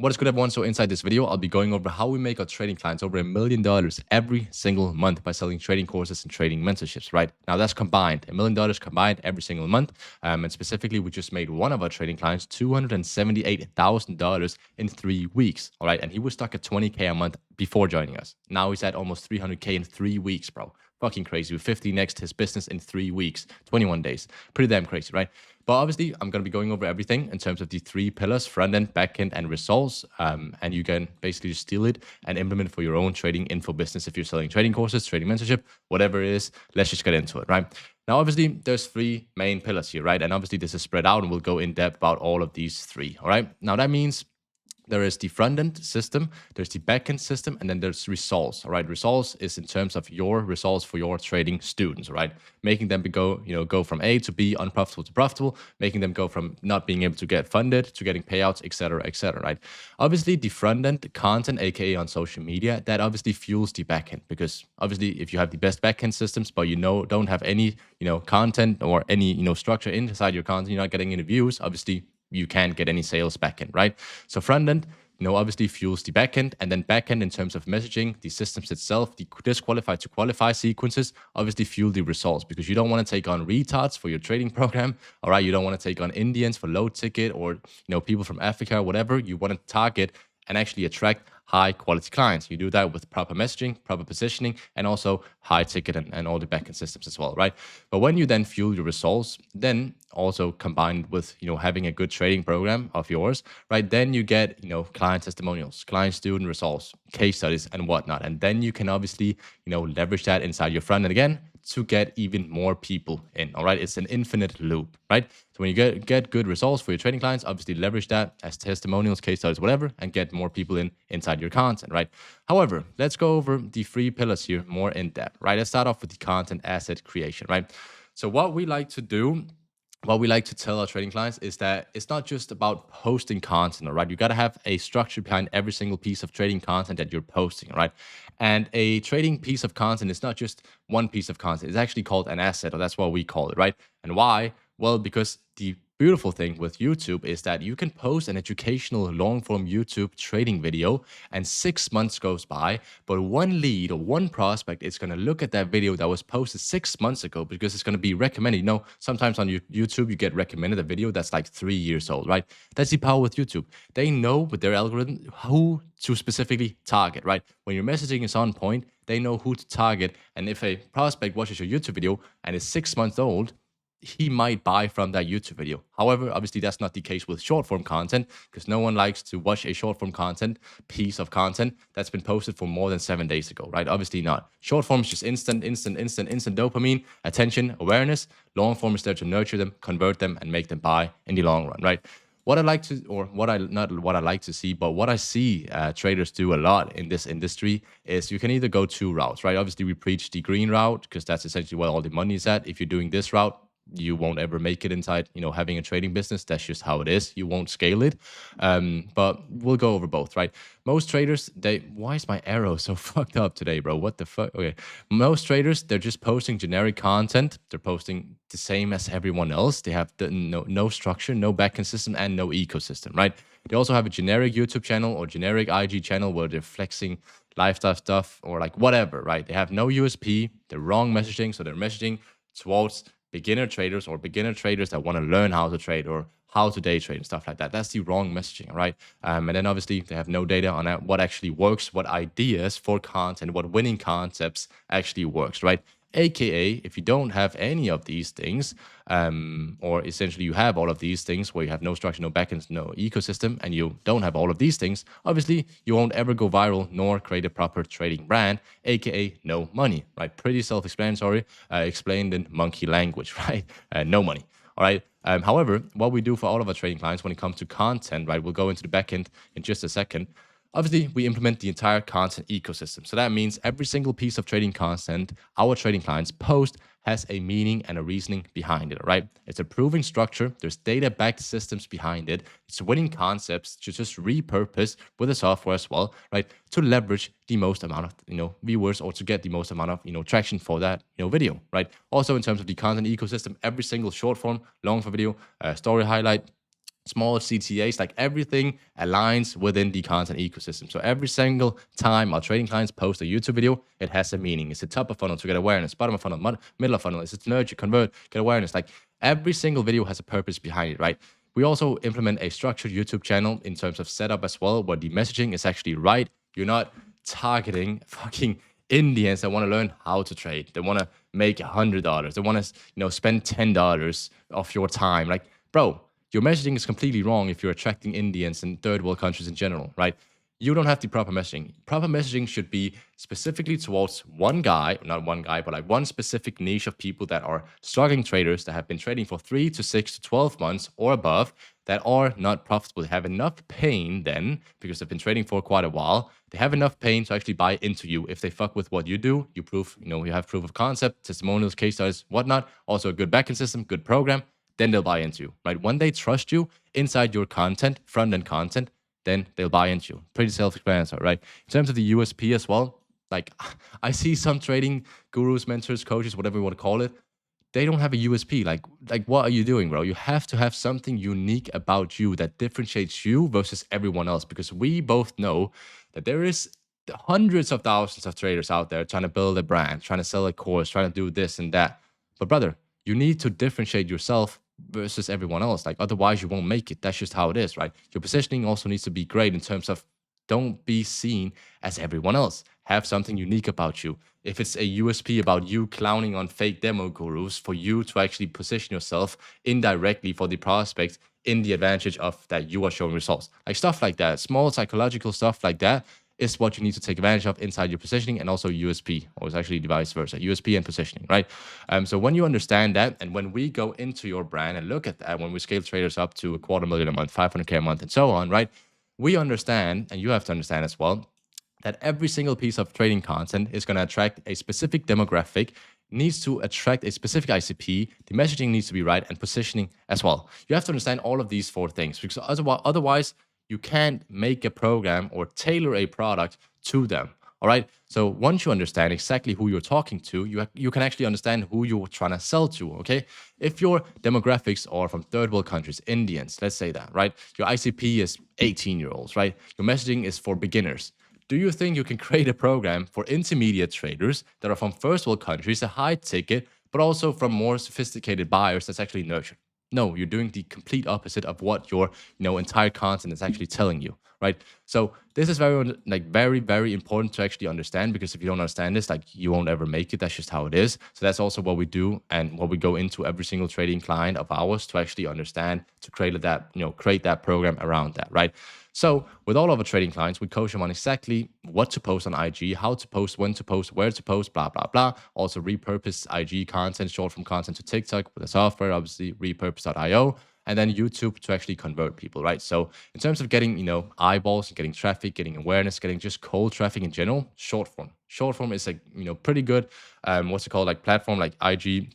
What is good, everyone? So inside this video, I'll be going over how we make our trading clients over $1 million every single month by selling trading courses and trading mentorships, right? Now that's combined, $1 million combined every single month. And specifically, we just made one of our trading clients $278,000 in 3 weeks, all right? And he was stuck at 20K a month before joining us. Now he's at almost 300K in 3 weeks, bro. Fucking crazy. With 50x his business in 3 weeks, 21 days. Pretty damn crazy, right? But obviously, I'm going to be going over everything in terms of the 3 pillars: front end, back end, and results. And you can basically just steal it and implement it for your own trading info business. If you're selling trading courses, trading mentorship, whatever it is, let's just get into it, right? Now, obviously, there's 3 main pillars here, right? And obviously, this is spread out, and we'll go in depth about all of these 3, all right? Now, that means there is the front-end system, there's the back-end system, and then there's results, all right? Results is in terms of your results for your trading students, all right? Making them go from A to B, unprofitable to profitable, making them go from not being able to get funded to getting payouts, etc., right? Obviously, the front-end content, aka on social media, that obviously fuels the back-end, because obviously, if you have the best back-end systems, but don't have any, content or any, structure inside your content, you're not getting any views, obviously, you can't get any sales backend, right? So front end, obviously fuels the backend, and then backend in terms of messaging, the systems itself, the disqualify to qualify sequences, obviously fuel the results, because you don't want to take on retards for your trading program, all right? You don't want to take on Indians for low ticket, or people from Africa, whatever. You want to target and actually attract high quality clients. You do that with proper messaging, proper positioning, and also high ticket and all the backend systems as well, right? But when you then fuel your results, then also combined with having a good trading program of yours, right? Then you get client testimonials, client student results, case studies, and whatnot, and then you can obviously leverage that inside your front end again to get even more people in, all right? It's an infinite loop, right? So when you get good results for your trading clients, obviously leverage that as testimonials, case studies, whatever, and get more people inside your content, right? However, let's go over the 3 pillars here more in depth, right? Let's start off with the content asset creation, right? So what we like to tell our trading clients is that it's not just about posting content, all right? You got to have a structure behind every single piece of trading content that you're posting, all right? And a trading piece of content is not just one piece of content. It's actually called an asset, or that's what we call it, right? And why? Well, because the beautiful thing with YouTube is that you can post an educational long-form YouTube trading video and 6 months goes by, but one lead or one prospect is going to look at that video that was posted 6 months ago because it's going to be recommended. Sometimes on YouTube, you get recommended a video that's like 3 years old, right? That's the power with YouTube. They know with their algorithm who to specifically target, right? When your messaging is on point, they know who to target. And if a prospect watches your YouTube video and is 6 months old, he might buy from that YouTube video. However, obviously that's not the case with short form content, because no one likes to watch a short form piece of content that's been posted for more than 7 days ago, right? Obviously not. Short form is just instant dopamine, attention, awareness. Long form is there to nurture them, convert them, and make them buy in the long run, right? What I like to, or what I not what I like to see, but what I see traders do a lot in this industry is you can either go 2 routes, right? Obviously, we preach the green route because that's essentially where all the money is at. If you're doing this route, you won't ever make it inside, having a trading business. That's just how it is. You won't scale it. But we'll go over both, right? Most traders, why is my arrow so fucked up today, bro? What the fuck? Okay. Most traders, they're just posting generic content. They're posting the same as everyone else. They have no structure, no backend system, and no ecosystem, right? They also have a generic YouTube channel or generic IG channel where they're flexing lifestyle stuff or like whatever, right? They have no USP. They're wrong messaging. So they're messaging towards beginner traders or beginner traders that want to learn how to trade or how to day trade and stuff like that. That's the wrong messaging, right? And then obviously they have no data on what actually works, what ideas for content, what winning concepts actually works, right? AKA, if you don't have any of these things, or essentially you have all of these things where you have no structure, no backend, no ecosystem, and you don't have all of these things, obviously you won't ever go viral nor create a proper trading brand, AKA no money, right? Pretty self-explanatory, explained in monkey language, right? No money. All right. However, what we do for all of our trading clients when it comes to content, right? We'll go into the backend in just a second. Obviously, we implement the entire content ecosystem. So that means every single piece of trading content our trading clients post has a meaning and a reasoning behind it, right? It's a proven structure. There's data-backed systems behind it. It's winning concepts to just repurpose with the software as well, right? To leverage the most amount of, viewers or to get the most amount of, traction for that, video, right? Also, in terms of the content ecosystem, every single short form, long form video, story highlight, small CTAs, like everything aligns within the content ecosystem. So every single time our trading clients post a YouTube video, it has a meaning. Is it top of funnel to get awareness, bottom of funnel, middle of funnel? Is it nurture, convert, get awareness? Like every single video has a purpose behind it, right? We also implement a structured YouTube channel in terms of setup as well, where the messaging is actually right. You're not targeting fucking Indians that want to learn how to trade. They want to make $100. They want to, spend $10 of your time. Like, bro, your messaging is completely wrong if you're attracting Indians and third world countries in general, right? You don't have the proper messaging. Proper messaging should be specifically towards one guy, not one guy, but like one specific niche of people that are struggling traders that have been trading for 3 to 6 to 12 months or above, that are not profitable. They have enough pain then, because they've been trading for quite a while. They have enough pain to actually buy into you. If they fuck with what you do, you prove, you have proof of concept, testimonials, case studies, whatnot. Also a good backend system, good program, then they'll buy into you, right? When they trust you inside your content, front-end content, then they'll buy into you. Pretty self-explanatory, right? In terms of the USP as well, like I see some trading gurus, mentors, coaches, whatever you want to call it, they don't have a USP. Like what are you doing, bro? You have to have something unique about you that differentiates you versus everyone else, because we both know that there is hundreds of thousands of traders out there trying to build a brand, trying to sell a course, trying to do this and that. But brother, you need to differentiate yourself versus everyone else. Like otherwise you won't make it. That's just how it is, right? Your positioning also needs to be great in terms of don't be seen as everyone else. Have something unique about you. If it's a USP about you clowning on fake demo gurus, for you to actually position yourself indirectly for the prospect in the advantage of that you are showing results. Like stuff like that, small psychological stuff like that is what you need to take advantage of inside your positioning, and also USP, or it's actually vice versa, USP and positioning, right? So when you understand that, and when we go into your brand and look at that, when we scale traders up to $250,000 a month, $500K a month, and so on, right? We understand, and you have to understand as well, that every single piece of trading content is going to attract a specific demographic, needs to attract a specific ICP, the messaging needs to be right, and positioning as well. You have to understand all of these 4 things, because otherwise you can't make a program or tailor a product to them. All right. So once you understand exactly who you're talking to, you can actually understand who you're trying to sell to. Okay. If your demographics are from third world countries, Indians, let's say that, right? Your ICP is 18-year-olds, right? Your messaging is for beginners. Do you think you can create a program for intermediate traders that are from first world countries, a high ticket, but also from more sophisticated buyers that's actually nurtured? No, you're doing the complete opposite of what your entire content is actually telling you, right? So this is very, very important to actually understand, because if you don't understand this, like you won't ever make it. That's just how it is. So that's also what we do and what we go into every single trading client of ours to actually understand, to create that program around that, right? So with all of our trading clients, we coach them on exactly what to post on IG, how to post, when to post, where to post, blah, blah, blah. Also repurpose IG content, short form content to TikTok with the software, obviously repurpose.io, and then YouTube to actually convert people, right? So in terms of getting, eyeballs, getting traffic, getting awareness, getting just cold traffic in general, short form. Short form is pretty good, like platform like IG,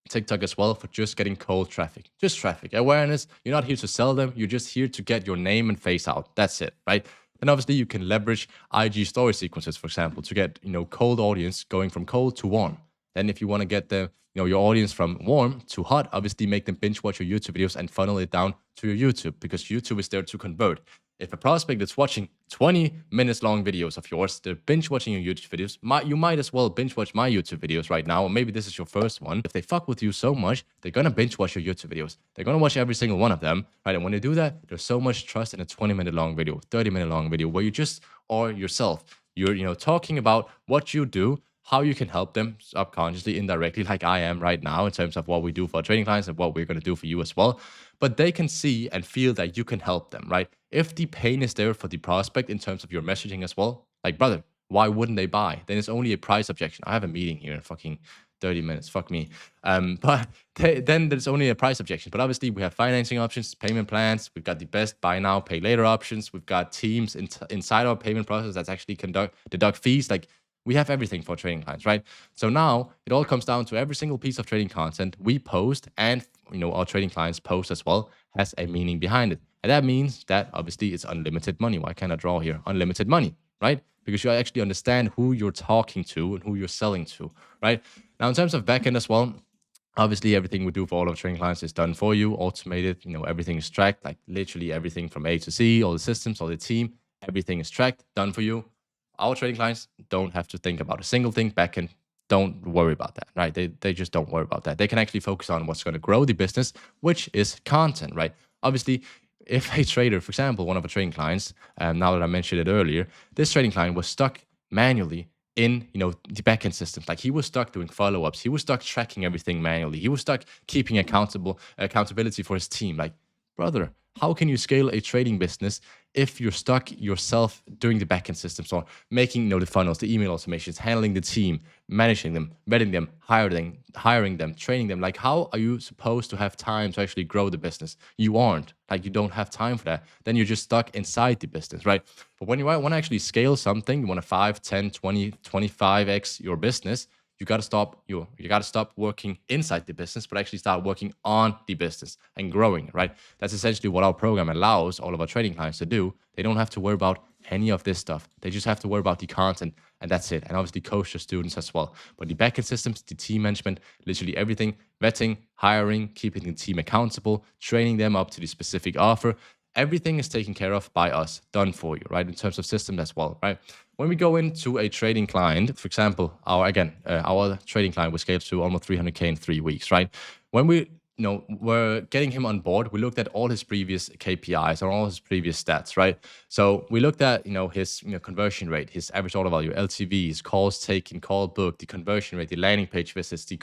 TikTok as well, for just getting cold traffic. Just traffic, awareness. You're not here to sell them. You're just here to get your name and face out. That's it, right? And obviously you can leverage IG story sequences, for example, to get, cold audience going from cold to warm. Then if you want to get your audience from warm to hot, obviously make them binge watch your YouTube videos and funnel it down to your YouTube, because YouTube is there to convert. If a prospect that's watching 20 minutes long videos of yours, they're binge watching your YouTube videos, you might as well binge watch my YouTube videos right now, or maybe this is your first one. If they fuck with you so much, they're gonna binge watch your YouTube videos. They're gonna watch every single one of them, right? And when they do that, there's so much trust in a 20-minute long video, 30-minute long video, where you just are yourself. You're talking about what you do, how you can help them subconsciously, indirectly, like I am right now, in terms of what we do for our trading clients and what we're going to do for you as well. But they can see and feel that you can help them, right? If the pain is there for the prospect in terms of your messaging as well, like, brother, why wouldn't they buy? Then it's only a price objection. I have a meeting here in fucking 30 minutes. Fuck me. But then there's only a price objection. But obviously, we have financing options, payment plans. We've got the best buy now, pay later options. We've got teams inside our payment process that's actually deduct fees. Like, we have everything for trading clients, right? So now it all comes down to every single piece of trading content we post, and our trading clients post as well, has a meaning behind it. And that means that obviously it's unlimited money. Why can't I draw here? Unlimited money, right? Because you actually understand who you're talking to and who you're selling to, right? Now, in terms of backend as well, Obviously, everything we do for all of our training clients is done for you, automated. Everything is tracked, like literally everything from A to Z, all the systems, all the team, everything is tracked, done for you. Our trading clients don't have to think about a single thing. Backend, don't worry about that, right? They just don't worry about that. They can actually focus on what's going to grow the business, which is content, right? Obviously, if a trader, for example, one of our trading clients, now that I mentioned it earlier, this trading client was stuck manually in the backend systems. Like he was stuck doing follow-ups, he was stuck tracking everything manually, he was stuck keeping accountability for his team. Like, brother, how can you scale a trading business if you're stuck yourself doing the backend systems or making the funnels, the email automations, handling the team, managing them, vetting them, hiring them, training them? Like, how are you supposed to have time to actually grow the business? You aren't. Like, you don't have time for that. Then you're just stuck inside the business, right? But when you want to actually scale something, you want to 5, 10, 20, 25x your business, you got to stop working inside the business, but actually start working on the business and growing, right? That's essentially what our program allows all of our trading clients to do. They don't have to worry about any of this stuff. They just have to worry about the content, and that's it. And obviously coach the students as well. But the backend systems, the team management, literally everything, vetting, hiring, keeping the team accountable, training them up to the specific offer, everything is taken care of by us, done for you, right? In terms of systems as well, right? When we go into a trading client, for example, our trading client was scaled to almost 300K in 3 weeks, right? When we were getting him on board, we looked at all his previous KPIs or all his previous stats, right? So we looked at his conversion rate, his average order value, LTVs, calls taken, call booked, the conversion rate, the landing page visits, the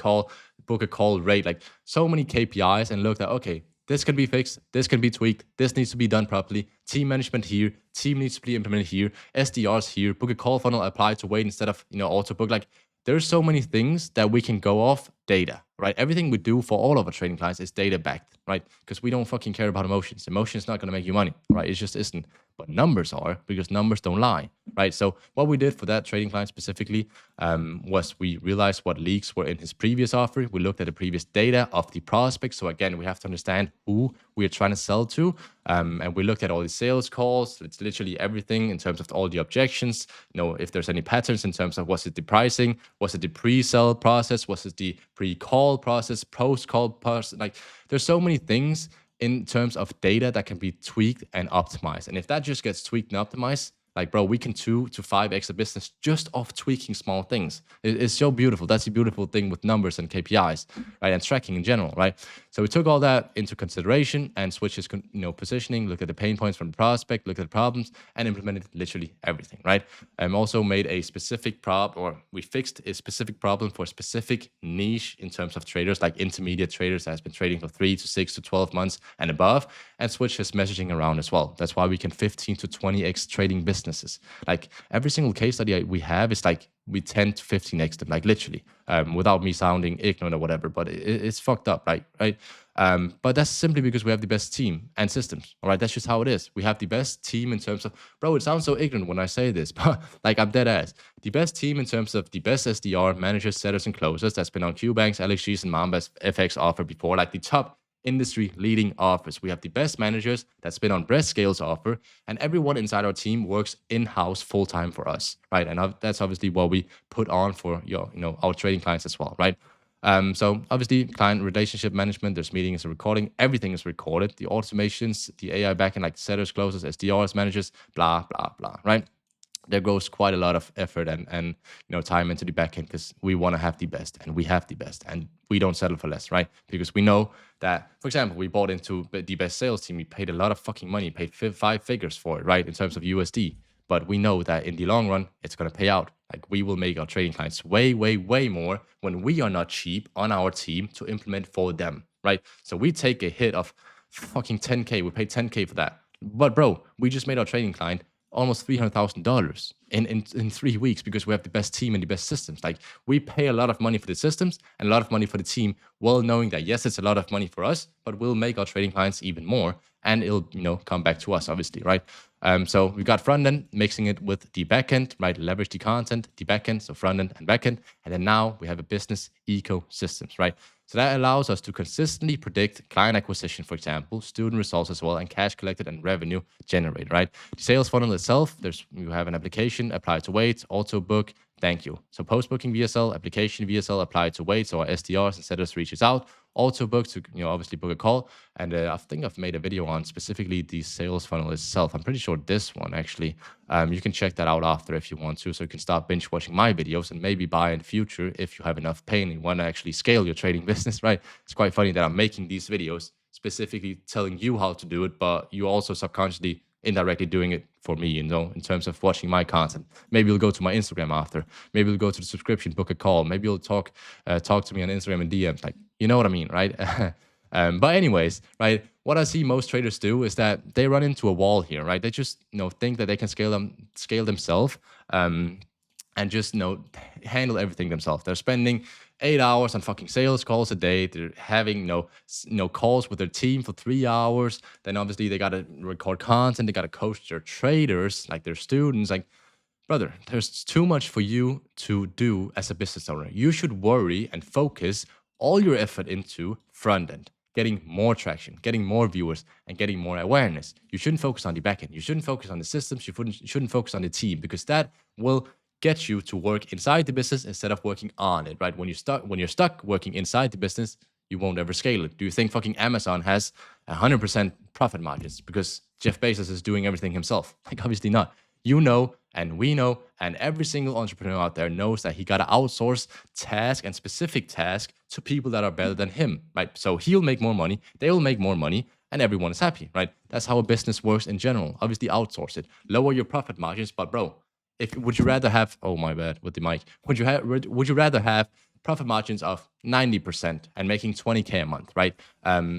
book a call rate, like so many KPIs, and looked at, okay, this can be fixed, this can be tweaked, this needs to be done properly. Team management here, team needs to be implemented here, SDRs here, book a call funnel applied to wait instead of auto book. Like, there's so many things that we can go off data, right? Everything we do for all of our trading clients is data backed, right? Because we don't fucking care about emotions. Emotions not going to make you money, right? It just isn't. But numbers are, because numbers don't lie, right? So what we did for that trading client specifically was we realized what leaks were in his previous offer. We looked at the previous data of the prospect. So again, we have to understand who we are trying to sell to. And we looked at all the sales calls. It's literally everything in terms of all the objections. If there's any patterns in terms of, was it the pricing? Was it the pre-sell process? Was it the pre-call process, post-call process? Like, there's so many things in terms of data that can be tweaked and optimized. And if that just gets tweaked and optimized, like, bro, we can 2 to 5x a business just off tweaking small things. It's so beautiful. That's the beautiful thing with numbers and KPIs, right? And tracking in general, right? So we took all that into consideration and switched his positioning, looked at the pain points from the prospect, looked at the problems, and implemented literally everything, right? Also made a specific we fixed a specific problem for a specific niche in terms of traders, like intermediate traders that has been trading for 3 to 6 to 12 months and above, and switched his messaging around as well. That's why we can 15 to 20x trading businesses. Like, every single case study we have is like we 10 to 15x them, like literally, without me sounding ignorant or whatever, but it's fucked up, right? But that's simply because we have the best team and systems. All right, that's just how it is. We have the best team in terms of, bro, it sounds so ignorant when I say this, but like, I'm dead ass. The best team in terms of the best SDR, managers, setters, and closers that's been on QBanks, LXGs, and Mamba's FX offer before, like the top industry leading offers. We have the best managers that's been on Breast Scale's offer, and everyone inside our team works in-house full-time for us, right? And that's obviously what we put on for our trading clients as well, right? So obviously, client relationship management, there's meetings and recording, everything is recorded. The automations, the AI backend, like setters, closers, SDRs, managers, blah, blah, blah, right? There goes quite a lot of effort and time into the backend, because we want to have the best, and we have the best, and we don't settle for less, right? Because we know that, for example, we bought into the best sales team. We paid a lot of fucking money, paid 5 figures for it, right? In terms of USD. But we know that in the long run, it's going to pay out. Like, we will make our trading clients way, way, way more when we are not cheap on our team to implement for them, right? So we take a hit of fucking 10K. We paid 10K for that. But bro, we just made our trading client almost $300,000 in 3 weeks, because we have the best team and the best systems. Like, we pay a lot of money for the systems and a lot of money for the team, well knowing that, yes, it's a lot of money for us, but we'll make our trading clients even more, and it'll come back to us, obviously, right? So we got front end, mixing it with the back end, right? Leverage the content, the back end, so front end and back end. And then now we have a business ecosystems, right? So that allows us to consistently predict client acquisition, for example, student results as well, and cash collected and revenue generated, right? The sales funnel itself, you have an application, apply to wait, auto book, Thank you. So post-booking VSL, application VSL apply to waits or SDRs and setters reaches out. Auto book to obviously book a call. And I think I've made a video on specifically the sales funnel itself. I'm pretty sure this one actually. You can check that out after if you want to. So you can start binge watching my videos and maybe buy in future if you have enough pain and you want to actually scale your trading business, right? It's quite funny that I'm making these videos specifically telling you how to do it, but you also subconsciously indirectly doing it for me, in terms of watching my content. Maybe you'll go to my Instagram after. Maybe you'll go to the subscription, book a call. Maybe you'll talk to me on Instagram and DMs. Like, you know what I mean, right? But anyways, right, what I see most traders do is that they run into a wall here, right? They just, think that they can scale themselves, and just, handle everything themselves. They're spending 8 hours on fucking sales calls a day. They're having no calls with their team for 3 hours. Then obviously they gotta record content. They gotta coach their traders, like their students. Like, brother, there's too much for you to do as a business owner. You should worry and focus all your effort into front end, getting more traction, getting more viewers, and getting more awareness. You shouldn't focus on the back end. You shouldn't focus on the systems. You shouldn't focus on the team, because that will get you to work inside the business instead of working on it, right? When you're stuck working inside the business, you won't ever scale it. Do you think fucking Amazon has 100% profit margins because Jeff Bezos is doing everything himself? Like, obviously not. You know, and we know, and every single entrepreneur out there knows that he got to outsource task and specific task to people that are better than him, right? So he'll make more money, they will make more money, and everyone is happy, right? That's how a business works in general. Obviously, outsource it, lower your profit margins, but bro, would you rather have, oh my bad with the mic, would you rather have profit margins of 90% and making 20K a month, right?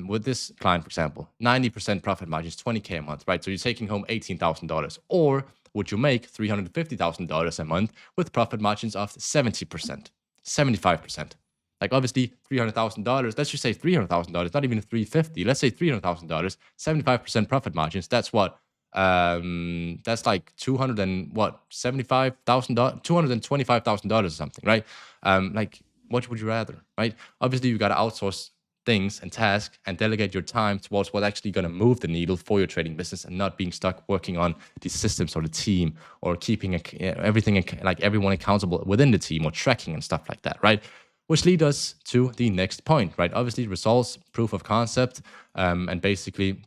With this client, for example, 90% profit margins, 20K a month, right? So you're taking home $18,000. Or would you make $350,000 a month with profit margins of 70%, 75%? Like, obviously, $300,000, let's just say $300,000, not even 350, let's say $300,000, 75% profit margins, that's what? That's like $225,000 or something, right? Like, what would you rather, right? Obviously, you got to outsource things and tasks and delegate your time towards what's actually going to move the needle for your trading business, and not being stuck working on the systems or the team, or keeping everything, like everyone accountable within the team, or tracking and stuff like that, right? Which leads us to the next point, right? Obviously, results, proof of concept, and basically,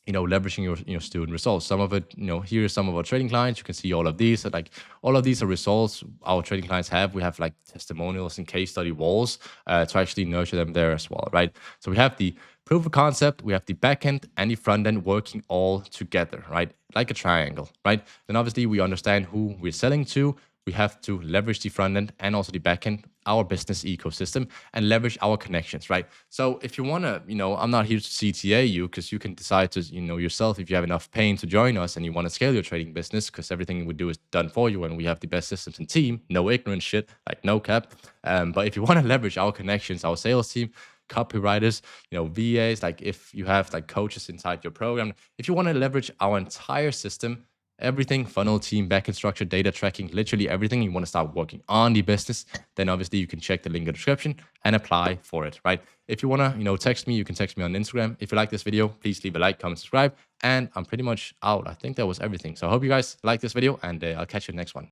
leveraging your student results. Some of it, here are some of our trading clients. You can see all of these. So, like, all of these are results our trading clients have. We have like testimonials and case study walls to actually nurture them there as well, right? So we have the proof of concept, we have the back end and the front end working all together, right? Like a triangle, right? Then obviously we understand who we're selling to. We have to leverage the front end and also the back end, our business ecosystem, and leverage our connections, right? So if you want to, I'm not here to CTA you, because you can decide to, yourself, if you have enough pain to join us and you want to scale your trading business, because everything we do is done for you and we have the best systems and team, no ignorant shit, like no cap. But if you want to leverage our connections, our sales team, copywriters, VAs, like if you have like coaches inside your program, if you want to leverage our entire system, everything, funnel, team, backend structure, data tracking, literally everything, you want to start working on the business, then obviously you can check the link in the description and apply for it, right? If you want to, text me, you can text me on Instagram. If you like this video, please leave a like, comment, subscribe, and I'm pretty much out. I think that was everything. So I hope you guys like this video, and I'll catch you in the next one.